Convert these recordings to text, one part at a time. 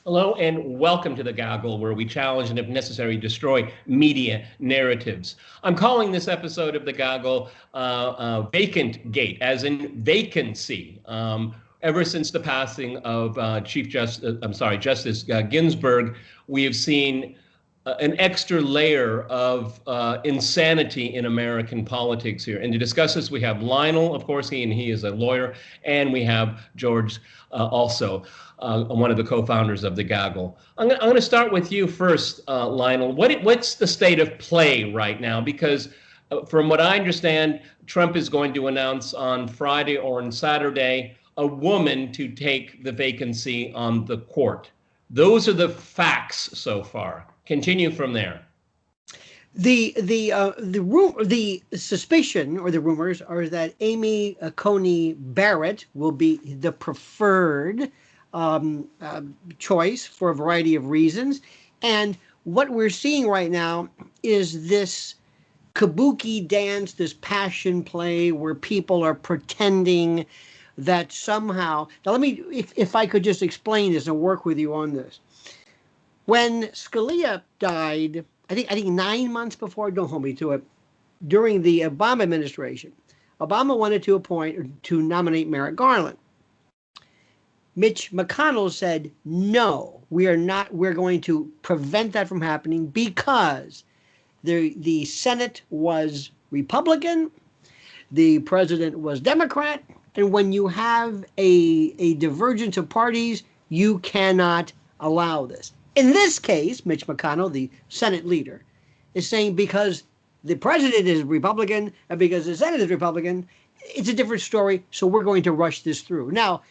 Hello and welcome to the Gaggle, where we challenge and, if necessary, destroy media narratives. I'm calling this episode of the Gaggle Vacant Gate, as in vacancy. Ever since the passing of Justice Ginsburg, we have seen an extra layer of insanity in American politics here. And to discuss this, we have Lionel, of course, he is a lawyer, and we have George also. One of the co-founders of the Gaggle. I'm going to start with you first, Lionel. What's the state of play right now? Because from what I understand, Trump is going to announce on Friday or on Saturday a woman to take the vacancy on the court. Those are the facts so far. Continue from there. The suspicion or the rumors are that Amy Coney Barrett will be the preferred choice for a variety of reasons. And what we're seeing right now is this kabuki dance, this passion play where people are pretending that somehow. Now, let me, if I could just explain this and work with you on this. When Scalia died, I think 9 months before, don't hold me to it, during the Obama administration, Obama wanted to nominate Merrick Garland. Mitch McConnell said, no, we're going to prevent that from happening because the Senate was Republican, the president was Democrat, and when you have a divergence of parties, you cannot allow this. In this case, Mitch McConnell, the Senate leader, is saying because the president is Republican and because the Senate is Republican, it's a different story, so we're going to rush this through. Now,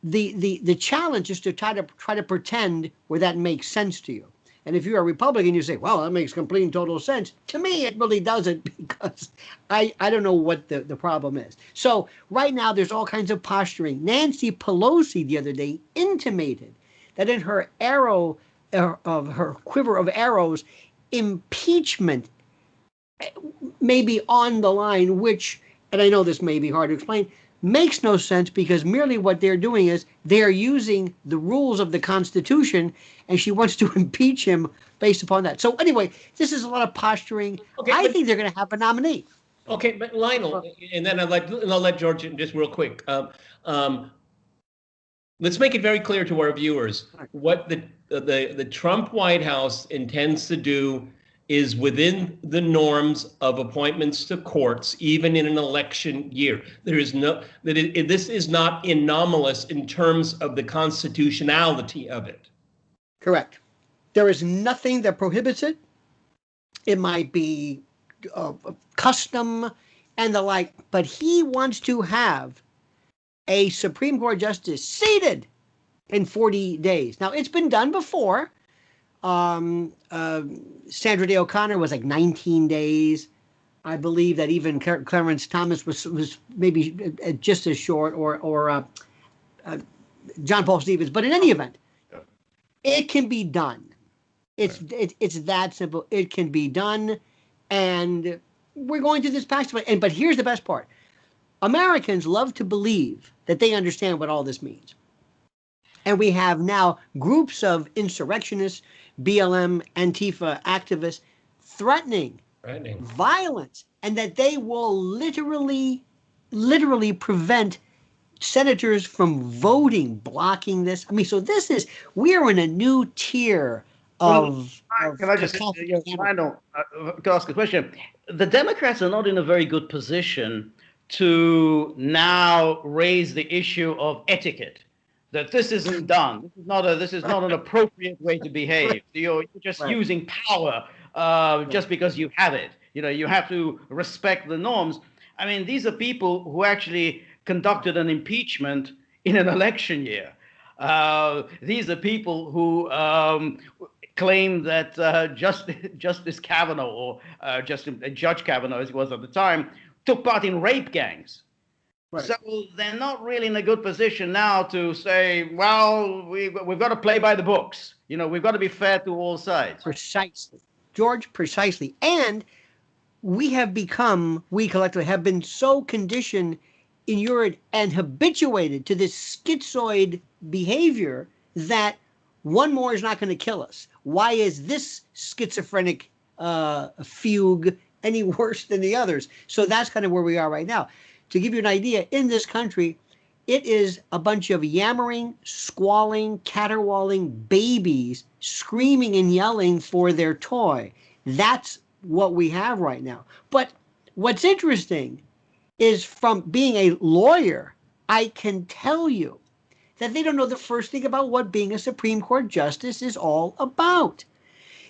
the challenge is to try to pretend where that makes sense to you. And if you're a Republican, you say, well, that makes complete and total sense. To me, it really doesn't, because I don't know what the problem is. So right now, there's all kinds of posturing. Nancy Pelosi the other day intimated that in her her quiver of arrows, impeachment may be on the line, which, and I know this may be hard to explain, makes no sense, because merely what they're doing is they're using the rules of the Constitution, and she wants to impeach him based upon that. So anyway, this is a lot of posturing. Okay, I think they're going to have a nominee. Okay, but Lionel, and then I'll let George just real quick. Let's make it very clear to our viewers what the Trump White House intends to do is within the norms of appointments to courts, even in an election year. There is this is not anomalous in terms of the constitutionality of it. Correct. There is nothing that prohibits it. It might be custom and the like, but he wants to have a Supreme Court justice seated in 40 days. Now, it's been done before. Sandra Day O'Connor was like 19 days. I believe that even Clarence Thomas was maybe just as short, or John Paul Stevens. But in any event, it can be done. It's that simple. It can be done, and we're going through this past. But here's the best part. Americans love to believe that they understand what all this means. And we have now groups of insurrectionists, BLM, Antifa activists threatening violence, and that they will literally prevent senators from voting, blocking this. I mean, so we're in a new tier of. Can I just ask a question? The Democrats are not in a very good position to now raise the issue of etiquette, that this isn't done. This is not an appropriate way to behave. You're just using power just because you have it. You have to respect the norms. I mean, these are people who actually conducted an impeachment in an election year. These are people who claim that Justice Kavanaugh, or Judge Kavanaugh, as he was at the time, took part in rape gangs. Right. So they're not really in a good position now to say, well, we've got to play by the books. We've got to be fair to all sides. Precisely. George, precisely. And we collectively have been so conditioned, inured, and habituated to this schizoid behavior that One more is not going to kill us. Why is this schizophrenic fugue any worse than the others? So that's kind of where we are right now. To give you an idea, in this country, it is a bunch of yammering, squalling, caterwauling babies screaming and yelling for their toy. That's what we have right now. But what's interesting is, from being a lawyer, I can tell you that they don't know the first thing about what being a Supreme Court justice is all about.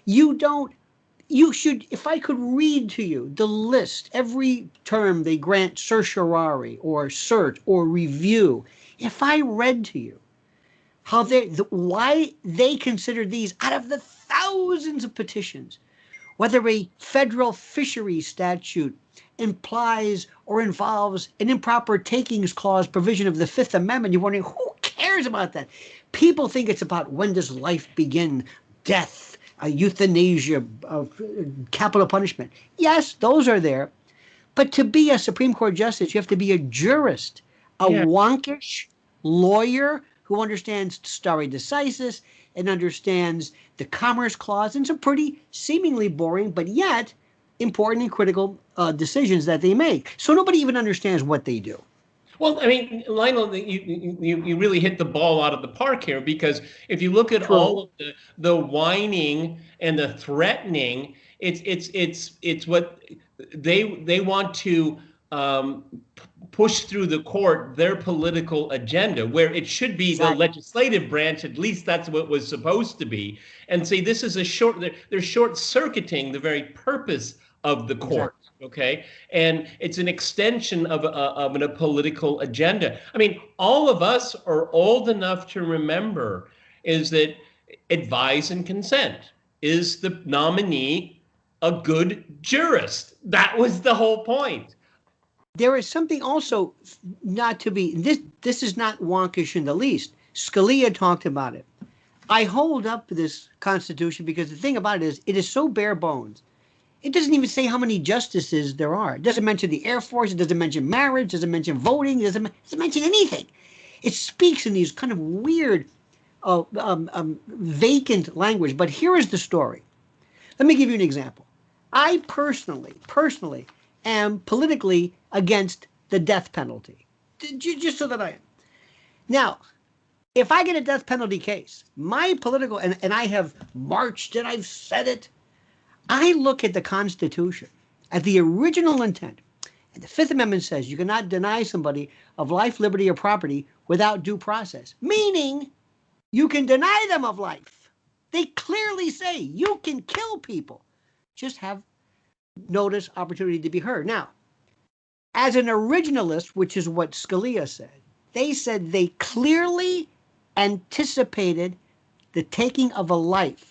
You should, if I could read to you the list, every term they grant certiorari or cert or review, if I read to you how why they consider these, out of the thousands of petitions, whether a federal fisheries statute implies or involves an improper takings clause provision of the Fifth Amendment, you're wondering, who cares about that? People think it's about when does life begin, death, euthanasia, capital punishment. Yes, those are there. But to be a Supreme Court justice, you have to be a jurist, a wonkish lawyer who understands stare decisis and understands the Commerce Clause and some pretty seemingly boring, but yet important and critical decisions that they make. So nobody even understands what they do. Well, I mean, Lionel, you really hit the ball out of the park here, because if you look at all of the whining and the threatening, it's what they want to push through the court their political agenda, where it should be the legislative branch. At least that's what it was supposed to be. And say this is they're short-circuiting the very purpose of the court. Okay, and it's an extension of a political agenda. I mean, all of us are old enough to remember is that advise and consent. Is the nominee a good jurist? That was the whole point. There is something also not to be, this is not wonkish in the least. Scalia talked about it. I hold up this Constitution because the thing about it is so bare bones. It doesn't even say how many justices there are. It doesn't mention the Air Force. It doesn't mention marriage. It doesn't mention voting. It doesn't mention anything. It speaks in these kind of weird, vacant language. But here is the story. Let me give you an example. I personally am politically against the death penalty, just so that I am. Now, if I get a death penalty case, my political, and I have marched and I've said it, I look at the Constitution, at the original intent, and the Fifth Amendment says you cannot deny somebody of life, liberty, or property without due process, meaning you can deny them of life. They clearly say you can kill people, just have notice, opportunity to be heard. Now, as an originalist, which is what Scalia said, they said they clearly anticipated the taking of a life.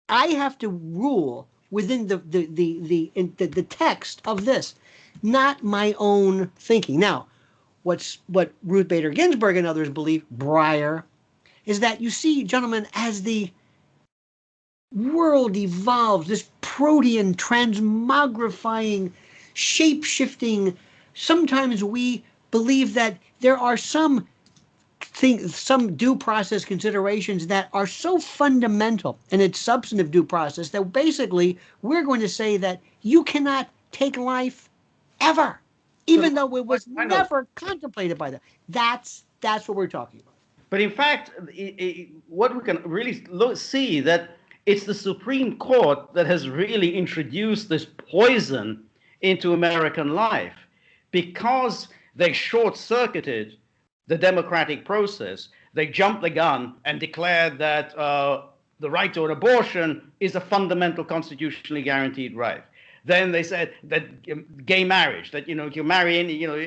I have to rule within the text of this, not my own thinking. Now, what Ruth Bader Ginsburg and others believe, Breyer, is that, you see, gentlemen, as the world evolves, this protean, transmogrifying, shape-shifting, sometimes we believe that there are some due process considerations that are so fundamental in its substantive due process that basically we're going to say that you cannot take life ever, even though it was never contemplated by them. That's what we're talking about. But in fact, what we can really see that it's the Supreme Court that has really introduced this poison into American life, because they short-circuited the democratic process. They jumped the gun and declared that the right to an abortion is a fundamental constitutionally guaranteed right. Then they said that gay marriage, that you marry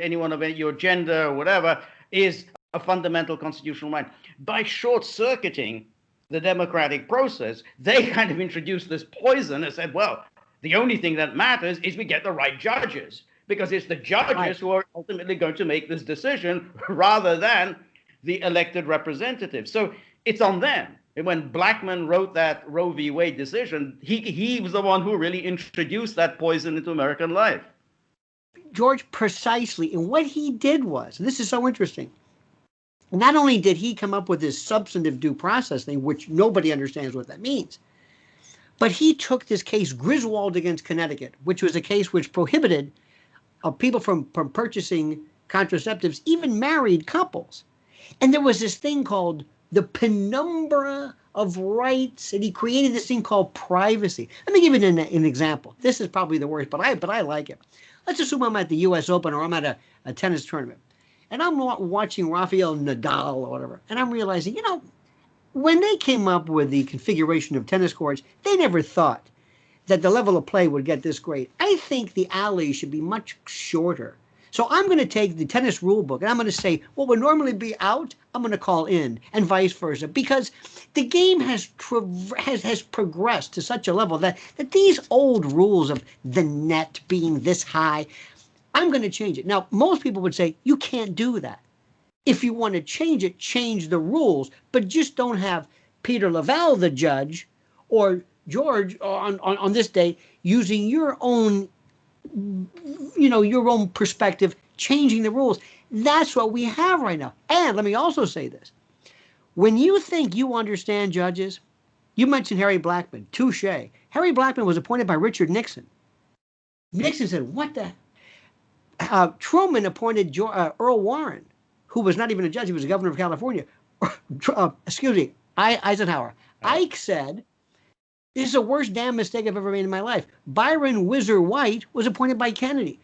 anyone of your gender or whatever, is a fundamental constitutional right. By short-circuiting the democratic process, they kind of introduced this poison and said, well, the only thing that matters is we get the right judges, because it's the judges who are ultimately going to make this decision rather than the elected representatives. So it's on them. And when Blackmun wrote that Roe v. Wade decision, he was the one who really introduced that poison into American life. George, precisely. And what he did was, and this is so interesting, Not only did he come up with this substantive due process thing, which nobody understands what that means, but he took this case Griswold against Connecticut, which was a case which prohibited people from purchasing contraceptives, even married couples. And there was this thing called the penumbra of rights, and he created this thing called privacy. Let me give you an example. This is probably the worst, but I like it. Let's assume I'm at the U.S. Open or I'm at a tennis tournament, and I'm watching Rafael Nadal or whatever, and I'm realizing, when they came up with the configuration of tennis courts, they never thought that the level of play would get this great. I think the alleys should be much shorter. So I'm going to take the tennis rule book and I'm going to say what would normally be out, I'm going to call in, and vice versa, because the game has progressed to such a level that these old rules of the net being this high, I'm going to change it. Now, most people would say you can't do that. If you want to change it, change the rules, but just don't have Peter Lavelle, the judge, or George on this day using your own perspective, changing the rules. That's what we have right now. And let me also say this. When you think you understand judges, you mentioned Harry Blackmun, touche. Harry Blackmun was appointed by Richard Nixon. Nixon said, what the? Truman appointed Earl Warren, who was not even a judge, he was a governor of California. Eisenhower. Ike said, this is the worst damn mistake I've ever made in my life. Byron Whizzer White was appointed by Kennedy.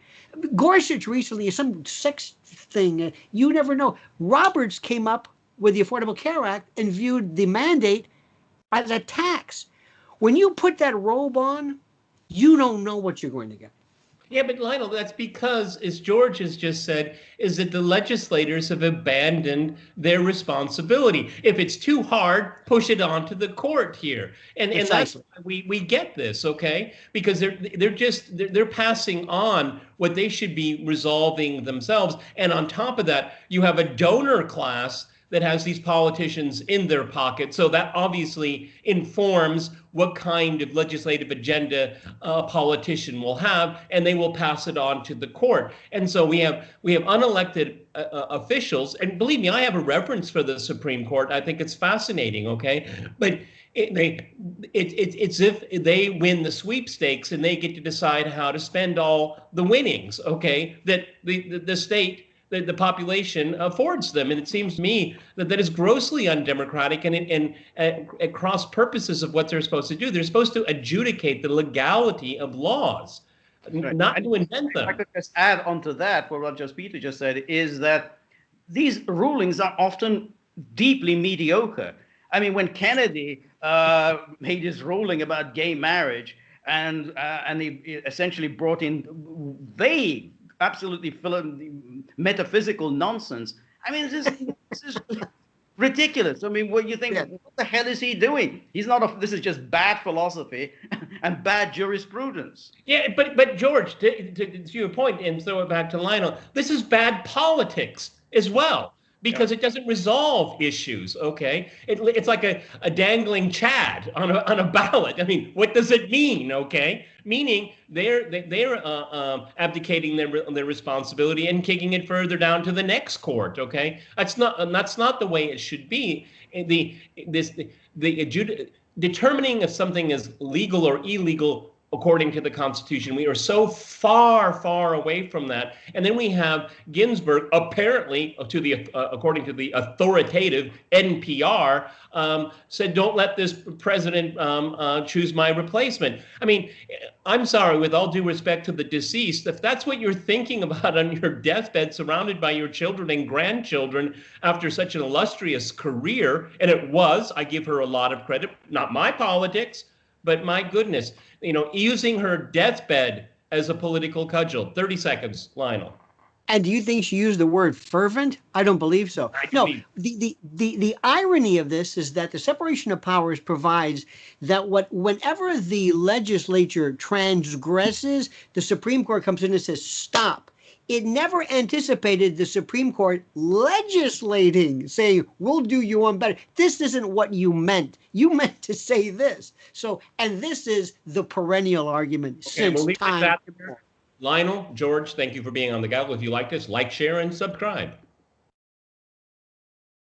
Gorsuch recently, some sex thing, you never know. Roberts came up with the Affordable Care Act and viewed the mandate as a tax. When you put that robe on, you don't know what you're going to get. Yeah, but Lionel, that's because, as George has just said, is that the legislators have abandoned their responsibility. If it's too hard, push it on to the court here. And that's we get this, okay? Because they're passing on what they should be resolving themselves. And on top of that, you have a donor class that has these politicians in their pocket. So that obviously informs what kind of legislative agenda a politician will have, and they will pass it on to the court. And so we have unelected officials, and believe me, I have a reverence for the Supreme Court. I think it's fascinating, okay? But it's if they win the sweepstakes and they get to decide how to spend all the winnings, okay, that the state, the population affords them. And it seems to me that is grossly undemocratic and at cross purposes of what they're supposed to do. They're supposed to adjudicate the legality of laws, not to invent them. I could just add on to that what Roger Peter just said, is that these rulings are often deeply mediocre. I mean, when Kennedy made his ruling about gay marriage and he essentially brought in vague, absolutely metaphysical nonsense. I mean, this is ridiculous. I mean, what you think? What the hell is he doing? He's not. This is just bad philosophy and bad jurisprudence. Yeah, but George, to your point, and throw it back to Lionel, this is bad politics as well, because it doesn't resolve issues. Okay, it's like a dangling Chad on a ballot. I mean, what does it mean? Okay. Meaning they're abdicating their responsibility and kicking it further down to the next court. Okay, that's not the way it should be. Determining if something is legal or illegal according to the Constitution, we are so far away from that. And then we have Ginsburg, apparently, according to the authoritative NPR, said, "Don't let this president choose my replacement." I mean, I'm sorry, with all due respect to the deceased, if that's what you're thinking about on your deathbed, surrounded by your children and grandchildren after such an illustrious career, and it was, I give her a lot of credit, not my politics, but my goodness, using her deathbed as a political cudgel. 30 seconds, Lionel. And do you think she used the word fervent? I don't believe so. No, the irony of this is that the separation of powers provides that whenever the legislature transgresses, the Supreme Court comes in and says, stop. It never anticipated the Supreme Court legislating, saying, we'll do you one better. This isn't what you meant. You meant to say this. So, and this is the perennial argument since time. Lionel, George, thank you for being on the Gaggle. If you like this, like, share, and subscribe.